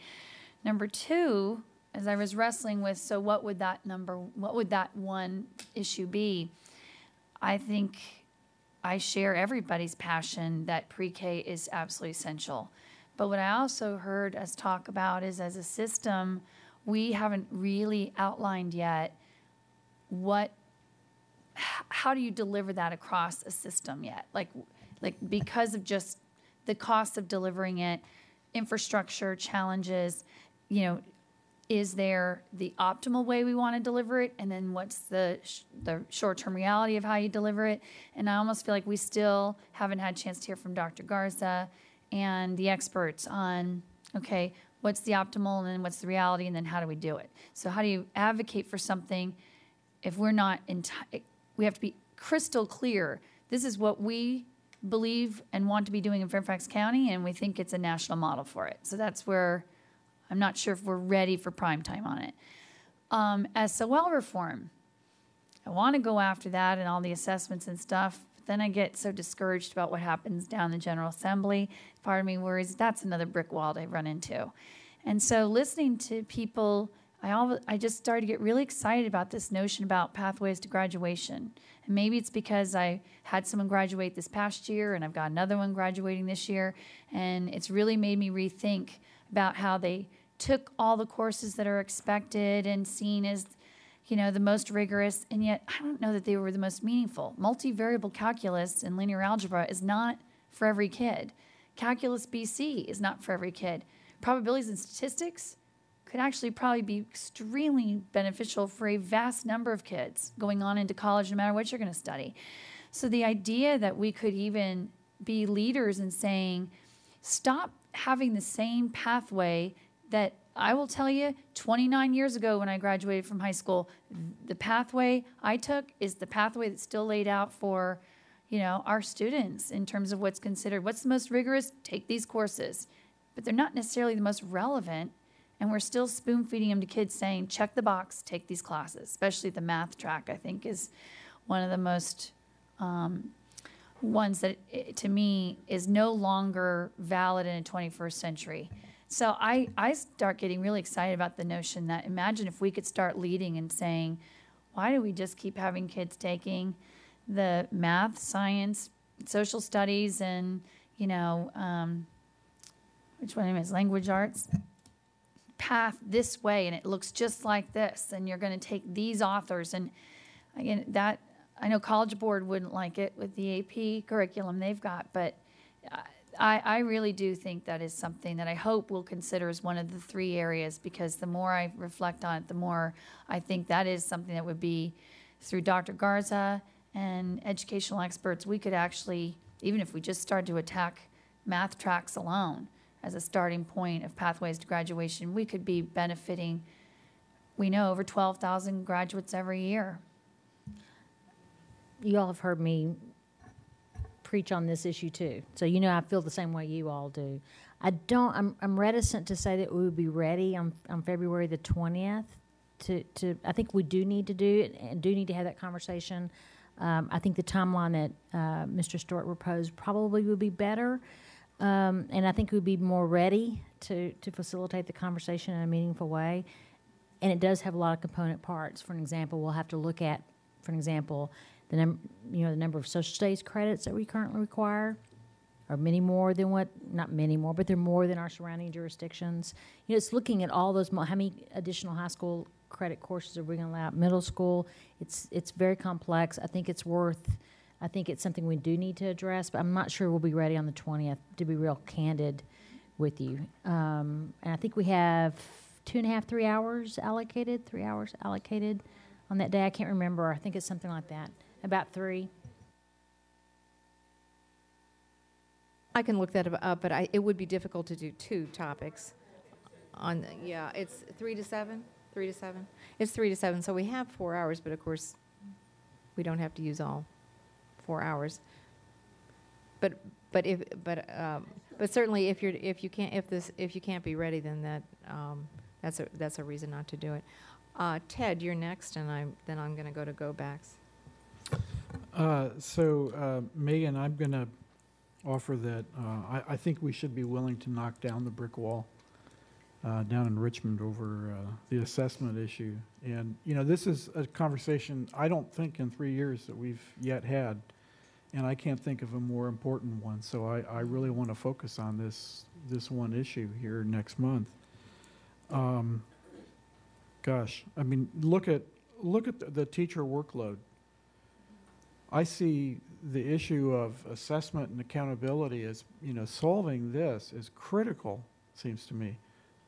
Number two, as I was wrestling with, so what would that one issue be? I think I share everybody's passion that pre-K is absolutely essential. But what I also heard us talk about is, as a system, we haven't really outlined yet how do you deliver that across a system yet? Like because of just the cost of delivering it, infrastructure challenges, is there the optimal way we want to deliver it? And then what's the short-term reality of how you deliver it? And I almost feel like we still haven't had a chance to hear from Dr. Garza and the experts on, okay, what's the optimal and then what's the reality and then how do we do it? So how do you advocate for something if we're not we have to be crystal clear. This is what we believe and want to be doing in Fairfax County, and we think it's a national model for it. So that's where I'm not sure if we're ready for prime time on it. SOL reform, I want to go after that and all the assessments and stuff, but then I get so discouraged about what happens down the General Assembly. Part of me worries that's another brick wall to run into. And so listening to people, I just started to get really excited about this notion about pathways to graduation. And maybe it's because I had someone graduate this past year and I've got another one graduating this year. And it's really made me rethink about how they took all the courses that are expected and seen as, the most rigorous, and yet I don't know that they were the most meaningful. Multivariable calculus and linear algebra is not for every kid. Calculus BC is not for every kid. Probabilities and statistics, could actually probably be extremely beneficial for a vast number of kids going on into college, no matter what you're going to study. So the idea that we could even be leaders in saying, stop having the same pathway that I will tell you, 29 years ago when I graduated from high school, the pathway I took is the pathway that's still laid out for, our students in terms of what's considered. What's the most rigorous? Take these courses. But they're not necessarily the most relevant, and we're still spoon-feeding them to kids saying, check the box, take these classes, especially the math track, I think, is one of the most ones that, to me, is no longer valid in a 21st century. So I start getting really excited about the notion that, imagine if we could start leading and saying, why do we just keep having kids taking the math, science, social studies, and, which one is language arts path this way, and it looks just like this, and you're going to take these authors, and again, that I know College Board wouldn't like it with the AP curriculum they've got, but I really do think that is something that I hope we'll consider as one of the 3 areas, because the more I reflect on it, the more I think that is something that would be, through Dr. Garza and educational experts, we could actually, even if we just started to attack math tracks alone as a starting point of pathways to graduation, we could be benefiting, we know, over 12,000 graduates every year. You all have heard me preach on this issue too. So I feel the same way you all do. I'm reticent to say that we would be ready on February the 20th to I think we do need to do it and do need to have that conversation. I think the timeline that Mr. Stewart proposed probably would be better. And I think we'd be more ready to facilitate the conversation in a meaningful way. And it does have a lot of component parts. For an example, we'll have to look at, the number of social studies credits that we currently require are many more than not many more, but they're more than our surrounding jurisdictions. It's looking at all those, how many additional high school credit courses are we going to allow at middle school. It's very complex. I think it's something we do need to address, but I'm not sure we'll be ready on the 20th, to be real candid with you. And I think we have 2.5, 3 hours allocated, 3 hours allocated on that day. I can't remember. I think it's something like that. About 3. I can look that up, but it would be difficult to do 2 topics. It's 3 to 7. 3 to 7. It's 3 to 7. So we have 4 hours, but of course, we don't have to use all 4 hours. But certainly, if you can't be ready, then that's a reason not to do it. Ted, you're next, and I'm going to go to go-backs. Megan, I'm going to offer that I think we should be willing to knock down the brick wall down in Richmond over the assessment issue. And, this is a conversation I don't think in 3 years that we've yet had, and I can't think of a more important one. So I really want to focus on this one issue here next month. Look at the teacher workload. I see the issue of assessment and accountability as, solving this is critical, seems to me,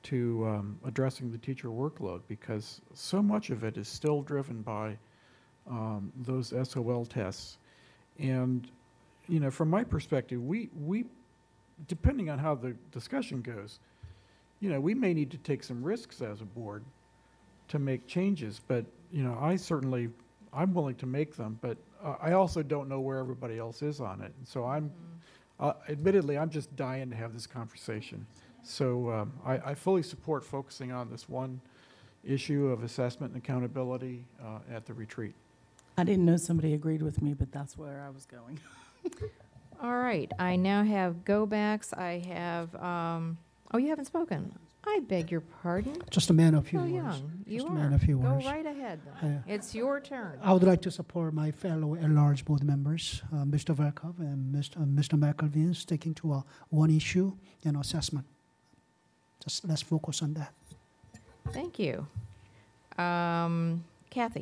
to addressing the teacher workload, because so much of it is still driven by those SOL tests. And, from my perspective, we depending on how the discussion goes, we may need to take some risks as a board to make changes, but, I'm willing to make them, but I also don't know where everybody else is on it. And so admittedly, I'm just dying to have this conversation. So I fully support focusing on this one issue of assessment and accountability at the retreat. I didn't know somebody agreed with me, but that's where I was going. All right. I now have go-backs. I have, you haven't spoken. I beg your pardon. Just a man of few So words. young. Just You a man are. of few Go words. right ahead, then. It's your turn. I would like to support my fellow at-large board members, Mr. Verkov and Mr. McElveen, sticking to one issue, assessment. Just let's focus on that. Thank you. Kathy.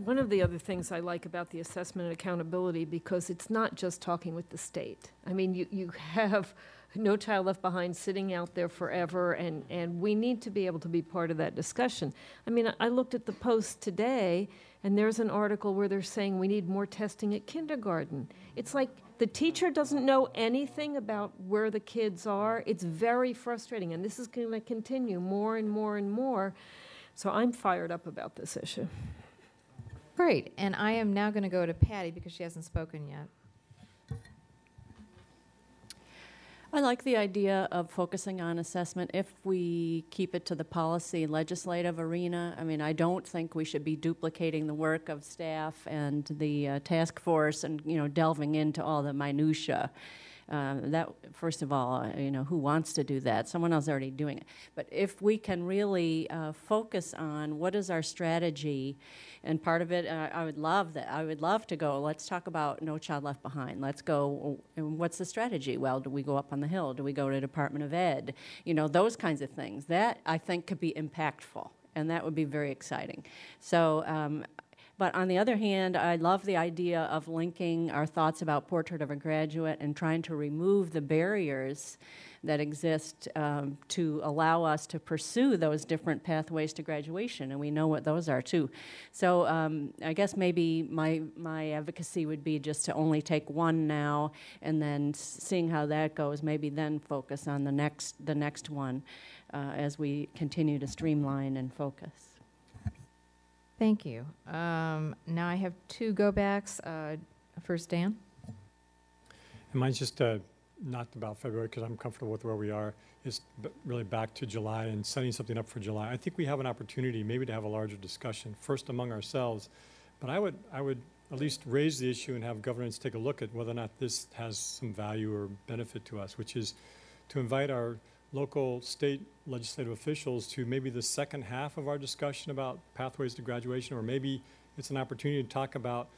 One of the other things I like about the assessment and accountability, because it's not just talking with the state. I mean, you have No Child Left Behind sitting out there forever, and we need to be able to be part of that discussion. I mean, I looked at the Post today, and there's an article where they're saying we need more testing at kindergarten. It's like the teacher doesn't know anything about where the kids are. It's very frustrating, and this is going to continue more and more and more. So I'm fired up about this issue. Great, and I am now going to go to Patty because she hasn't spoken yet. I like the idea of focusing on assessment if we keep it to the policy legislative arena. I mean, I don't think we should be duplicating the work of staff and the task force and, delving into all the minutia. That, first of all, who wants to do that? Someone else is already doing it. But if we can really focus on what is our strategy, and part of it, I would love that. I would love to go, let's talk about No Child Left Behind. Let's go, and what's the strategy? Well, do we go up on the Hill? Do we go to Department of Ed? Those kinds of things. That, I think, could be impactful, and that would be very exciting. So, but on the other hand, I love the idea of linking our thoughts about Portrait of a Graduate and trying to remove the barriers that exist to allow us to pursue those different pathways to graduation, and we know what those are too. So I guess maybe my advocacy would be just to only take one now, and then seeing how that goes, maybe then focus on the next one as we continue to streamline and focus. Thank you. Now I have two go-backs. First, Dan. And mine's just not about February because I'm comfortable with where we are. It's really back to July and setting something up for July. I think we have an opportunity maybe to have a larger discussion, first among ourselves. But I would at least raise the issue and have governance take a look at whether or not this has some value or benefit to us, which is to invite our local, state legislative officials to maybe the second half of our discussion about pathways to graduation, or maybe it's an opportunity to talk about,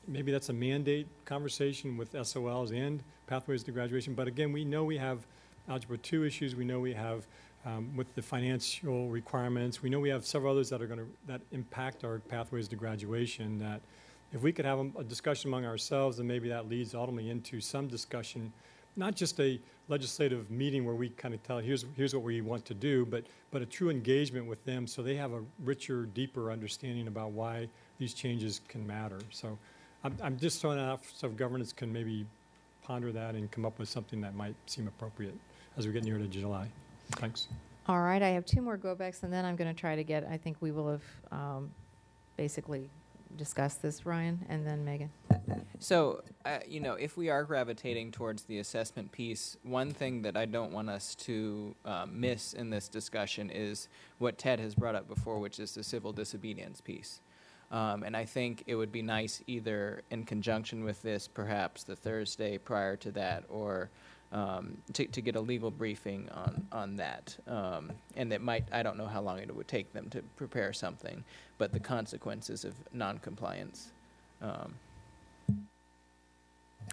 maybe that's a mandate conversation with SOLs and pathways to graduation. But again, we know we have Algebra 2 issues. We know we have with the financial requirements. We know we have several others that impact our pathways to graduation, that if we could have a discussion among ourselves, then maybe that leads ultimately into some discussion, not just a legislative meeting where we kind of tell, here's what we want to do, but a true engagement with them so they have a richer, deeper understanding about why these changes can matter. So I'm just throwing that out so governance can maybe ponder that and come up with something that might seem appropriate as we get near to July. Thanks. All right, I have two more go-backs, and then I'm going to try to get, I think we will have basically discussed this, Ryan, and then Megan. So, if we are gravitating towards the assessment piece, one thing that I don't want us to miss in this discussion is what Ted has brought up before, which is the civil disobedience piece. And I think it would be nice either in conjunction with this, perhaps the Thursday prior to that, or to get a legal briefing on that. And it might, I don't know how long it would take them to prepare something, but the consequences of noncompliance.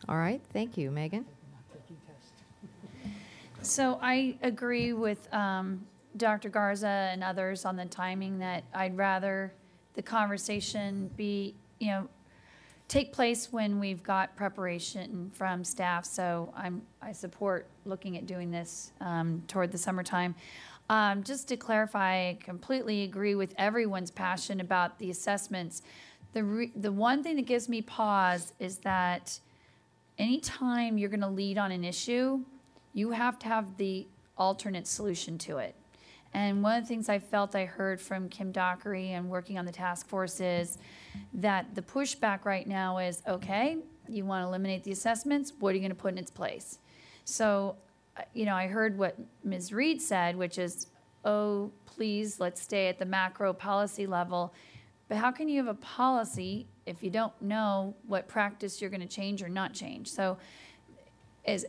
All right, thank you. Megan? So I agree with Dr. Garza and others on the timing, that I'd rather the conversation be, take place when we've got preparation from staff. So I support looking at doing this toward the summertime. Just to clarify, I completely agree with everyone's passion about the assessments. The one thing that gives me pause is that anytime you're going to lead on an issue, you have to have the alternate solution to it. And one of the things I felt I heard from Kim Dockery and working on the task force is that the pushback right now is, okay, you want to eliminate the assessments, what are you going to put in its place? So, I heard what Ms. Reed said, which is, oh, please, let's stay at the macro policy level. But how can you have a policy if you don't know what practice you're going to change or not change? So, as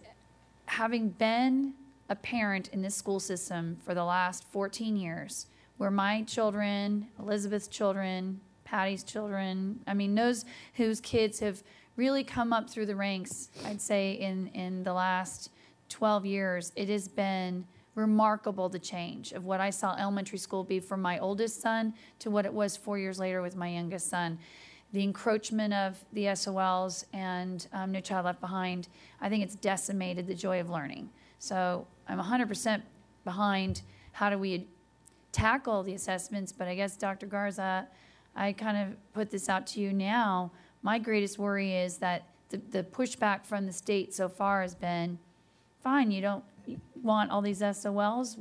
having been a parent in this school system for the last 14 years, where my children, Elizabeth's children, Patty's children, those whose kids have really come up through the ranks, I'd say in the last 12 years, it has been remarkable, the change of what I saw elementary school be from my oldest son to what it was 4 years later with my youngest son. The encroachment of the SOLs and No Child Left Behind, I think it's decimated the joy of learning. So I'm 100% behind how do we tackle the assessments, but I guess Dr. Garza, I kind of put this out to you now. My greatest worry is that the pushback from the state so far has been, fine, you don't want all these SOLs,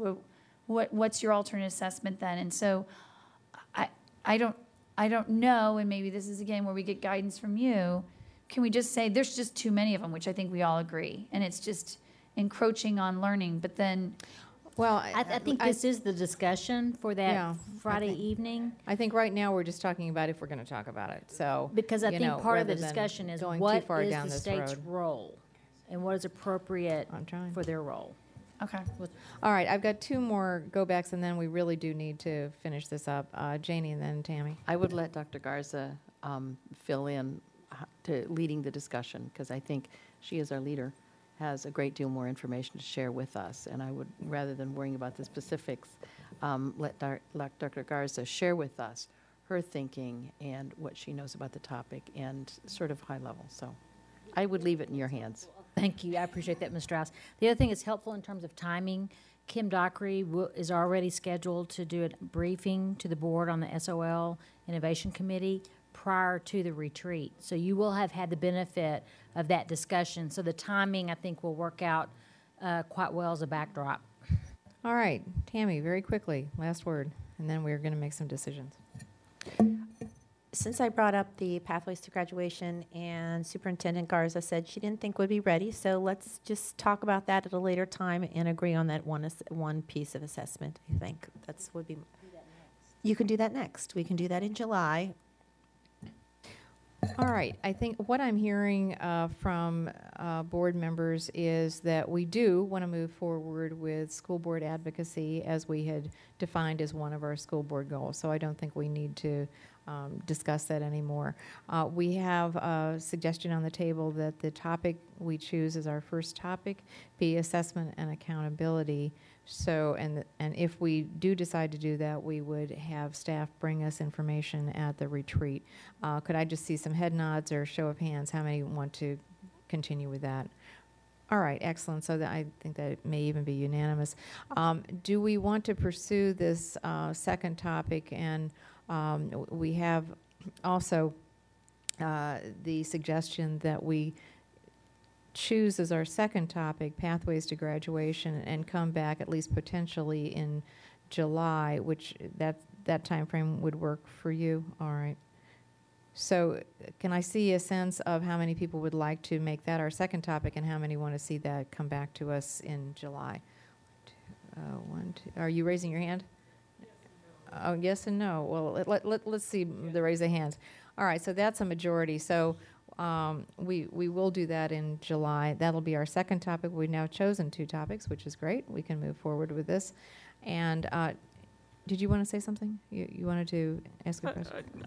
what's your alternate assessment then? And so I don't know, and maybe this is again where we get guidance from you, can we just say there's just too many of them, which I think we all agree, and it's just encroaching on learning, but then Well, I think this is the discussion for that Yeah, Friday think- evening, I think right now we're just talking about if we're going to talk about it, so. because I you think know, part of the rather than discussion is going too what far is down the this state's road. role and what is appropriate I'm trying. for their role. okay. All right, I've got two more go-backs, and then we really do need to finish this up. Janie and then Tammy. I would let Dr. Garza fill in to leading the discussion, because I think she, as our leader, has a great deal more information to share with us. And I would, rather than worrying about the specifics, let Dr. Garza share with us her thinking and what she knows about the topic and sort of high level. So I would leave it in your hands. Thank you. I appreciate that, Ms. Strauss. The other thing is helpful in terms of timing. Kim Dockery is already scheduled to do a briefing to the board on the SOL Innovation Committee prior to the retreat. So you will have had the benefit of that discussion. So the timing, I think, will work out quite well as a backdrop. All right, Tammy, very quickly, last word, and then we're going to make some decisions. Since I brought up the pathways to graduation and Superintendent Garza said she didn't think would be ready, so let's just talk about that at a later time and agree on that one piece of assessment. I think would be. You can do that next. We can do that in July. All right, I think what I'm hearing from board members is that we do want to move forward with school board advocacy as we had defined as one of our school board goals. So I don't think we need to discuss that anymore. We have a suggestion on the table that the topic we choose as our first topic be assessment and accountability. So, and if we do decide to do that, we would have staff bring us information at the retreat. Could I just see some head nods or show of hands? How many want to continue with that? All right, excellent. So I think that it may even be unanimous. Do we want to pursue this second topic? And we have also the suggestion that we choose as our second topic pathways to graduation and come back at least potentially in July, which that time frame would work for you. All right. So can I see a sense of how many people would like to make that our second topic and how many want to see that come back to us in July? One, two. Are you raising your hand? Oh, yes and no. Well, let's see the raise of hands. All right, so that's a majority. So we will do that in July. That'll be our second topic. We've now chosen two topics, which is great. We can move forward with this. And did you want to say something? You wanted to ask a question?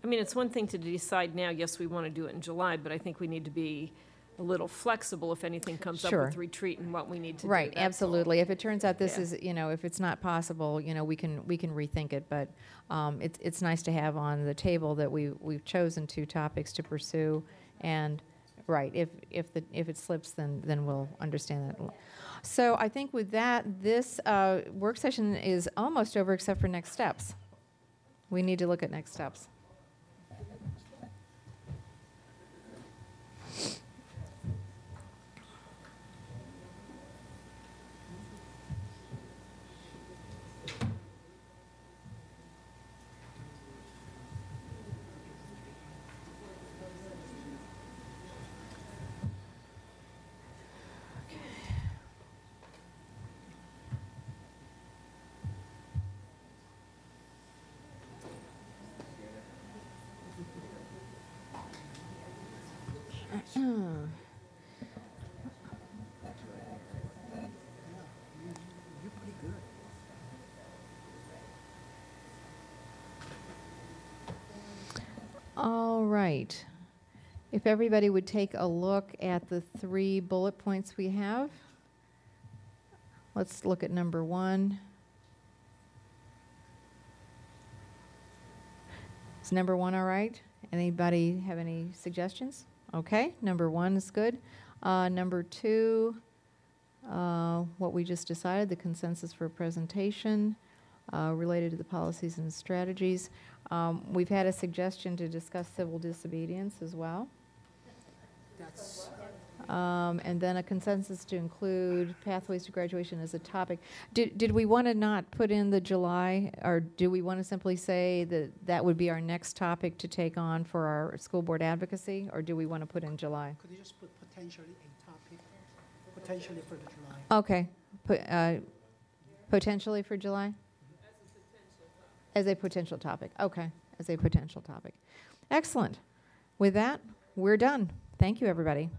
I mean, it's one thing to decide now, yes, we want to do it in July, but I think we need to be a little flexible if anything comes up Sure. with retreat and what we need to do. Right, that's all. absolutely. If it turns out this Yeah. is, if it's not possible, we can rethink it. But it's nice to have on the table that we've chosen two topics to pursue, and right, if it slips, then we'll understand that. So I think with that, this work session is almost over, except for next steps. We need to look at next steps. All right. If everybody would take a look at the 3 bullet points we have. Let's look at number 1. Is number 1 all right? Anybody have any suggestions? Okay, number 1 is good. Number 2, what we just decided, the consensus for presentation related to the policies and strategies. We've had a suggestion to discuss civil disobedience as well. And then a consensus to include pathways to graduation as a topic. Did we want to not put in the July, or do we want to simply say that that would be our next topic to take on for our school board advocacy, or do we want to put in July? Could you just put potentially a topic, potentially for the July? Okay. Potentially for July? As a potential topic. Okay, as a potential topic. Excellent. With that, we're done. Thank you, everybody.